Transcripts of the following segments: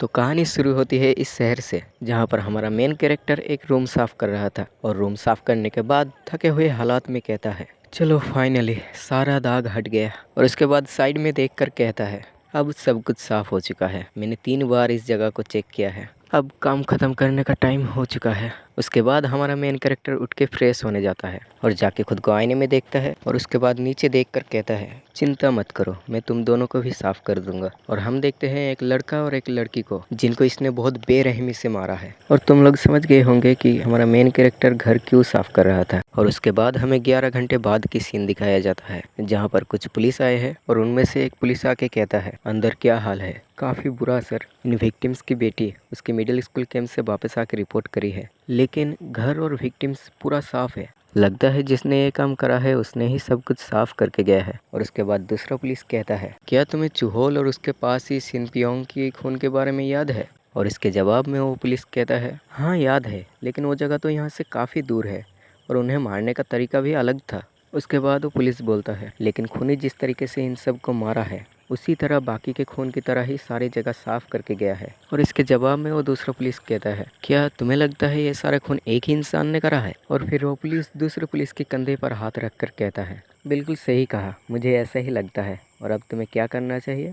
तो कहानी शुरू होती है इस शहर से, जहाँ पर हमारा मेन कैरेक्टर एक रूम साफ कर रहा था और रूम साफ करने के बाद थके हुए हालात में कहता है, चलो फाइनली सारा दाग हट गया। और उसके बाद साइड में देखकर कहता है, अब सब कुछ साफ हो चुका है। मैंने 3 बार इस जगह को चेक किया है, अब काम ख़त्म करने का टाइम हो चुका है। उसके बाद हमारा मेन कैरेक्टर उठ के फ्रेश होने जाता है और जाके खुद को आईने में देखता है और उसके बाद नीचे देखकर कहता है, चिंता मत करो, मैं तुम दोनों को भी साफ कर दूंगा। और हम देखते हैं एक लड़का और एक लड़की को, जिनको इसने बहुत बेरहमी से मारा है। और तुम लोग समझ गए होंगे कि हमारा मेन कैरेक्टर घर क्यों साफ कर रहा था। और उसके बाद हमें 11 घंटे बाद की सीन दिखाया जाता है, जहाँ पर कुछ पुलिस आए हैं और उनमें से एक पुलिस आके कहता है, अंदर क्या हाल है? काफ़ी बुरा सर, इन विक्टिम्स की बेटी उसके मिडिल स्कूल कैंप से वापस आकर रिपोर्ट करी है, लेकिन घर और विक्टिम्स पूरा साफ है। लगता है जिसने ये काम करा है उसने ही सब कुछ साफ करके गया है। और उसके बाद दूसरा पुलिस कहता है, क्या तुम्हें चुहोल और उसके पास ही सिनपियोंग की खून के बारे में याद है? और इसके जवाब में वो पुलिस कहता है, हाँ याद है, लेकिन वो जगह तो यहाँ से काफ़ी दूर है और उन्हें मारने का तरीका भी अलग था। उसके बाद वो पुलिस बोलता है, लेकिन खूनी जिस तरीके से इन सब को मारा है उसी तरह बाकी के खून की तरह ही सारी जगह साफ करके गया है। और इसके जवाब में वो दूसरा पुलिस कहता है, क्या तुम्हें लगता है ये सारा खून एक ही इंसान ने करा है? और फिर वो पुलिस दूसरे पुलिस के कंधे पर हाथ रखकर कहता है, बिल्कुल सही कहा, मुझे ऐसा ही लगता है। और अब तुम्हें क्या करना चाहिए?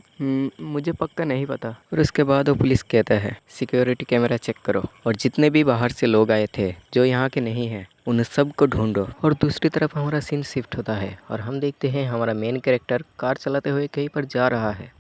मुझे पक्का नहीं पता। और उसके बाद वो पुलिस कहता है, सिक्योरिटी कैमरा चेक करो और जितने भी बाहर से लोग आए थे जो यहाँ के नहीं हैं उन सब को ढूंढो। और दूसरी तरफ हमारा सीन शिफ्ट होता है और हम देखते हैं हमारा मेन कैरेक्टर कार चलाते हुए कहीं पर जा रहा है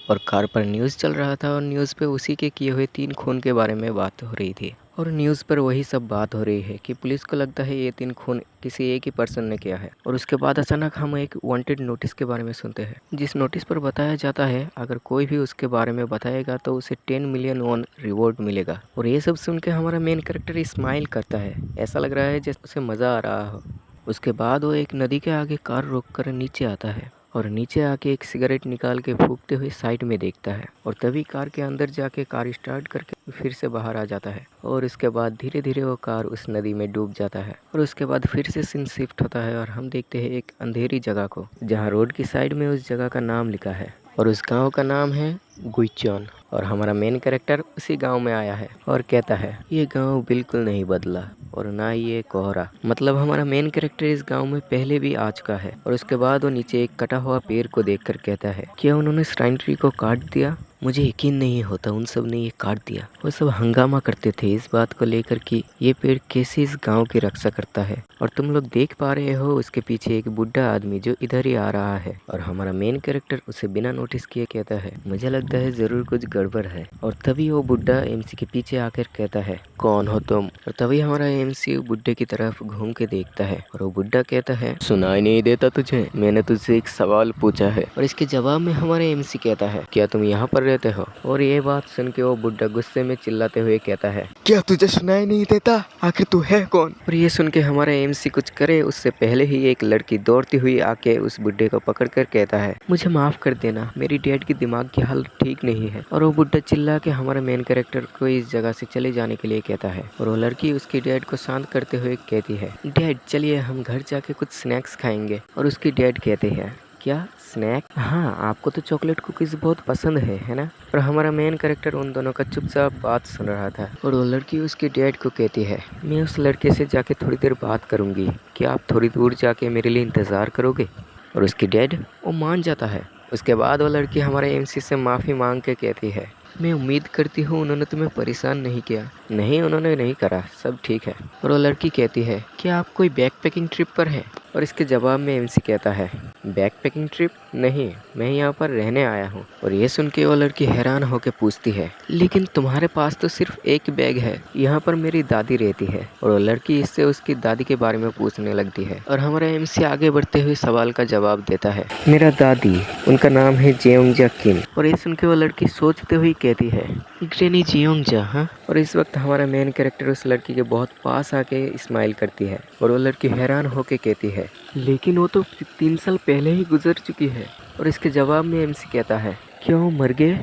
और कार पर न्यूज़ चल रहा था और न्यूज़ पे उसी के किए हुए 3 खून के बारे में बात हो रही थी। और न्यूज़ पर वही सब बात हो रही है कि पुलिस को लगता है ये 3 खून किसी एक ही पर्सन ने किया है। और उसके बाद अचानक हम एक वांटेड नोटिस के बारे में सुनते हैं, जिस नोटिस पर बताया जाता है अगर कोई भी उसके बारे में बताएगा तो उसे 10 मिलियन वॉन रिवॉर्ड मिलेगा। और ये सब सुन के हमारा मेन कैरेक्टर स्माइल करता है, ऐसा लग रहा है जैसे उसे मज़ा आ रहा हो। उसके बाद वो एक नदी के आगे कार रोक कर नीचे आता है और नीचे आके एक सिगरेट निकाल के फूंकते हुए साइड में देखता है और तभी कार के अंदर जाके कार स्टार्ट करके फिर से बाहर आ जाता है। और इसके बाद धीरे धीरे वो कार उस नदी में डूब जाता है। और उसके बाद फिर से सीन शिफ्ट होता है और हम देखते हैं एक अंधेरी जगह को, जहाँ रोड की साइड में उस जगह का नाम लिखा है और उस गांव का नाम है गुइचॉन। और हमारा मेन कैरेक्टर उसी गांव में आया है और कहता है, ये गांव बिल्कुल नहीं बदला और ना ही ये कोहरा। मतलब हमारा मेन कैरेक्टर इस गांव में पहले भी आ चुका है। और उसके बाद वो नीचे एक कटा हुआ पेड़ को देखकर कहता है, क्या उन्होंने श्राइन ट्री को काट दिया? मुझे यकीन नहीं होता उन सब ने ये काट दिया। वो सब हंगामा करते थे इस बात को लेकर कि ये पेड़ कैसे इस गांव की रक्षा करता है। और तुम लोग देख पा रहे हो उसके पीछे एक बुढ़ा आदमी जो इधर ही आ रहा है। और हमारा मेन कैरेक्टर उसे बिना नोटिस किए कहता है, मुझे लगता है जरूर कुछ गड़बड़ है। और तभी वो बुढ़ा एमसी के पीछे आकर कहता है, कौन हो तुम? और तभी हमारा एमसी बुढ़े की तरफ घूम के देखता है और वो बुढ़ा कहता है, सुनाई नहीं देता तुझे? मैंने तुझसे एक सवाल पूछा है। और इसके जवाब में हमारे एमसी कहता है, क्या तुम यहाँ पर रहते हो? और ये बात सुन के वो बुढ़ा गुस्से में चिल्लाते हुए कहता है, क्या तुझे सुनाई नहीं देता? आखिर तू है कौन? और ये सुन के हमारा एमसी कुछ करे उससे पहले ही एक लड़की दौड़ती हुई आके उस बुढ़े को पकड़कर कहता है, मुझे माफ कर देना, मेरी डैड की दिमाग की हालत ठीक नहीं है। और वो बुढ़ा चिल्ला के हमारे मेन कैरेक्टर को इस जगह से चले जाने के लिए कहता है। और वो लड़की उसकी डैड को शांत करते हुए कहती है, डैड चलिए हम घर जाके कुछ स्नैक्स खाएंगे। और उसकी डैड कहते हैं, क्या स्नैक? हाँ, आपको तो चॉकलेट कुकीज़ बहुत पसंद है ना? और हमारा मेन कैरेक्टर उन दोनों का चुपचाप बात सुन रहा था। और वो लड़की उसकी डैड को कहती है, मैं उस लड़के से जाके थोड़ी देर बात करूँगी, क्या आप थोड़ी दूर जाके मेरे लिए इंतज़ार करोगे? और उसकी डैड वो मान जाता है। उसके बाद वो लड़की हमारे एमसी से माफ़ी मांग के कहती है, मैं उम्मीद करती हूँ उन्होंने तुम्हें परेशान नहीं किया। नहीं, उन्होंने नहीं करा, सब ठीक है। और वो लड़की कहती है, क्या आप कोई बैक पैकिंग ट्रिप पर है? और इसके जवाब में एमसी कहता है, बैक पैकिंग ट्रिप? नहीं, मैं यहाँ पर रहने आया हूँ। और ये सुन के वो लड़की हैरान होकर पूछती है, लेकिन तुम्हारे पास तो सिर्फ एक बैग है, यहाँ पर मेरी दादी रहती है। और वो लड़की इससे उसकी दादी के बारे में पूछने लगती है और हमारा एमसी आगे बढ़ते हुए सवाल का जवाब देता है, मेरा दादी, उनका नाम है जेयोंगजा किम। और ये सुन के वो लड़की सोचते हुए कहती है, ग्रेनी जेयोंगजा? हाँ। और इस वक्त हमारा मेन कैरेक्टर उस लड़की के बहुत पास आके स्माइल करती है और वो लड़की हैरान होके कहती है, लेकिन वो तो 3 साल पहले ही गुजर चुकी है। और इसके जवाब में एमसी कहता है, क्या वो मर गए?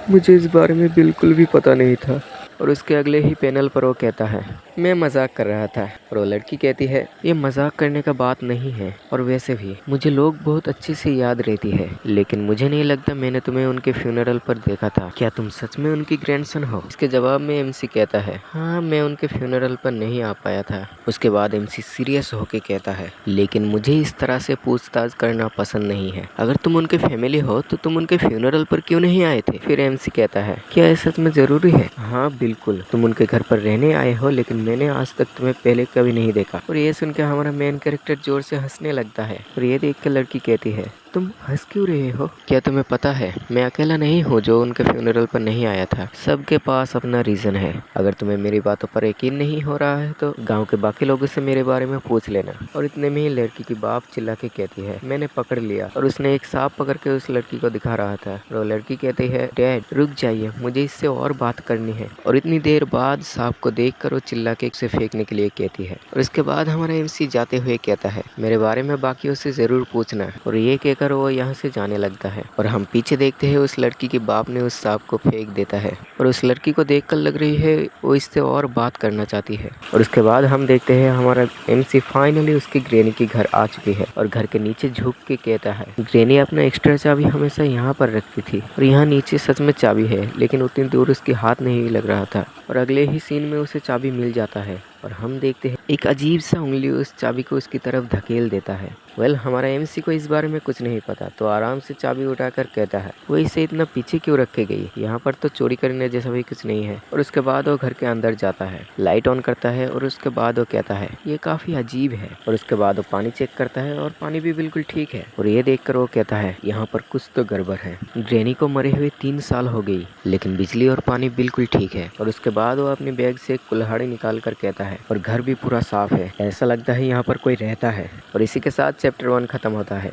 मुझे इस बारे में बिल्कुल भी पता नहीं था। और उसके अगले ही पैनल पर वो कहता है, मैं मजाक कर रहा था। और वो लड़की कहती है ये मजाक करने का बात नहीं है, और वैसे भी मुझे लोग बहुत अच्छे से याद रहती है, लेकिन मुझे नहीं लगता मैंने तुम्हें उनके फ्यूनरल पर देखा था। क्या तुम सच में उनकी ग्रैंडसन हो? इसके जवाब में एमसी कहता है हाँ, मैं उनके फ्यूनरल पर नहीं आ पाया था। उसके बाद एमसी सीरियस होके कहता है लेकिन मुझे इस तरह से पूछताछ करना पसंद नहीं है। अगर तुम उनके फैमिली हो तो तुम उनके फ्यूनरल पर क्यों नहीं आए थे? फिर एमसी कहता है क्या ये सच में जरूरी है? हाँ बिल्कुल, तुम उनके घर पर रहने आए हो, लेकिन मैंने आज तक तुम्हें पहले कभी नहीं देखा। और ये सुनकर हमारा मेन कैरेक्टर जोर से हंसने लगता है। और ये देख कर लड़की कहती है तुम हंस क्यों रहे हो? क्या तुम्हें पता है मैं अकेला नहीं हूँ जो उनके फ्यूनरल पर नहीं आया था। सबके पास अपना रीजन है। अगर तुम्हें मेरी बातों पर यकीन नहीं हो रहा है तो गांव के बाकी लोगों से मेरे बारे में पूछ लेना। और इतने में ही लड़की की बाप चिल्ला के कहती है मैंने पकड़ लिया। और उसने एक सांप पकड़ के उस लड़की को दिखा रहा था। और वो लड़की कहती है डैड रुक जाइए, मुझे इससे और बात करनी है। और इतनी देर बाद सांप को देख कर वो चिल्ला के उसे फेंकने के लिए कहती है। और इसके बाद हमारा एमसी जाते हुए कहता है मेरे बारे में बाकियों से जरूर पूछना। और ये कहकर वो यहाँ से जाने लगता है। और हम पीछे देखते हैं उस लड़की के बाप ने उस सांप को फेंक देता है। और उस लड़की को देखकर लग रही है वो इससे और बात करना चाहती है। और उसके बाद हम देखते हैं हमारा एमसी फाइनली उसकी ग्रैनी के घर आ चुकी है। और घर के नीचे झुक के कहता है ग्रैनी अपना एक्स्ट्रा चाबी हमेशा यहाँ पर रखती थी। और यहाँ नीचे सच में चाबी है, लेकिन उतनी दूर उसके हाथ नहीं लग रहा था। और अगले ही सीन में उसे चाबी मिल जाता है। और हम देखते हैं एक अजीब सा उंगली उस चाबी को उसकी तरफ धकेल देता है। हमारा एमसी को इस बारे में कुछ नहीं पता, तो आराम से चाबी उठाकर कहता है वो इसे इतना पीछे क्यों रखे गई, यहाँ पर तो चोरी करने जैसा भी कुछ नहीं है। और उसके बाद वो घर के अंदर जाता है, लाइट ऑन करता है। और उसके बाद वो कहता है ये काफी अजीब है। और उसके बाद वो पानी चेक करता है और पानी भी बिल्कुल ठीक है। और ये देखकर वो कहता है यहाँ पर कुछ तो गड़बड़ है। ग्रैनी को मरे हुए 3 साल हो गई, लेकिन बिजली और पानी बिल्कुल ठीक है। और उसके बाद वो अपने बैग से एक कुल्हाड़ी निकाल कर कहता है और घर भी पूरा साफ है, ऐसा लगता है यहाँ पर कोई रहता है। और इसी के साथ चैप्टर 1 खत्म होता है।